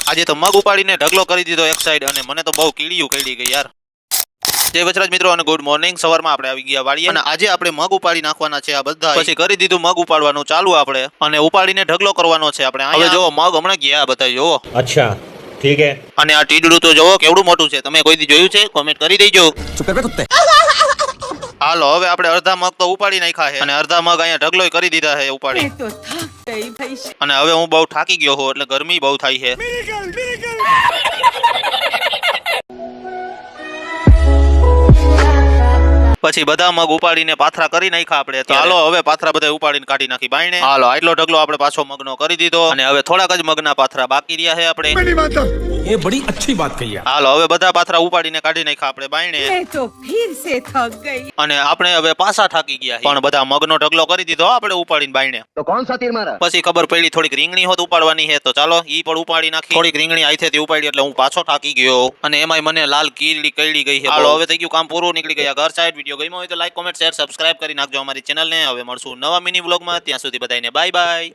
આજે તો મગ ઉપાડીને ઢગલો કરી દીધો એક સાઈડ અને મને તો બહુ કીડીયું કઈડી ગઈ યાર। જય વજરાજ મિત્રો અને ગુડ મોર્નિંગ। સવારમાં આપણે આવી ગયા વાડીએ અને આજે આપણે મગ ઉપાડી નાખવાના છે આ બધા। પછી કરી દીધું મગ ઉપાડવાનું ચાલુ આપણે અને ઉપાડીને ઢગલો કરવાનો છે આપણે। હવે જો મગ હમણાં ગયા બધા જોવો। अच्छा ठीक है। અને આ ટીડડું તો જોવો કેવડું મોટું છે, તમે કોઈ દી જોયું છે? કોમેન્ટ કરી દેજો। હાલો હવે આપણે અડધા મગ તો ઉપાડી નાખ્યા છે અને અડધા મગ અહીંયા ઢગલોય કરી દીધા છે ઉપાડી। અને હવે હું બહુ થાકી ગયો છું એટલે ગરમી બહુ થાય છે। પછી બધા મગ ઉપાડીને પાથરા કરી નાખ્યા આપણે। તો હાલો હવે પાથરા બધા ઉપાડીને કાઢી નાખી બાયણે। હાલો આટલો ઢગલો આપણે પાછો મગનો કરી દીધો અને હવે થોડાક જ મગના પાથરા બાકી રહ્યા છે આપણે। ये बड़ी अच्छी बात कही है। હાલો હવે બધા પાથરા ઉપાડીને કાઢી નાખ્યા આપણે બાયણે। मैं तो फिर से थक गई। અને આપણે હવે પાછા થાકી ગયા પણ બધા મગનો ઢગલો કરી દીધો આપણે ઉપાડીને બાયણે। तो कौन सा तीर मारा? પછી ખબર પડી થોડીક રીંગણી હોત ઉપાડવાની છે તો ચાલો ઈ પણ ઉપાડી નાખી। થોડીક રીંગણી આઈથેથી ઉપાડી એટલે હું પાછો થાકી ગયો અને એમાંય મને લાલ કીડી કઈડી ગઈ છે। હાલો હવે થઈ ગયું કામ પૂરું, નીકળી ગયા ઘર સાઈડ। વિડીયો ગમ્યો હોય તો લાઈક કોમેન્ટ શેર સબસ્ક્રાઇબ કરી નાખજો અમારી ચેનલને। હવે મળશું નવા મિની વ્લોગમાં, ત્યાં સુધી બધાને બાય બાય।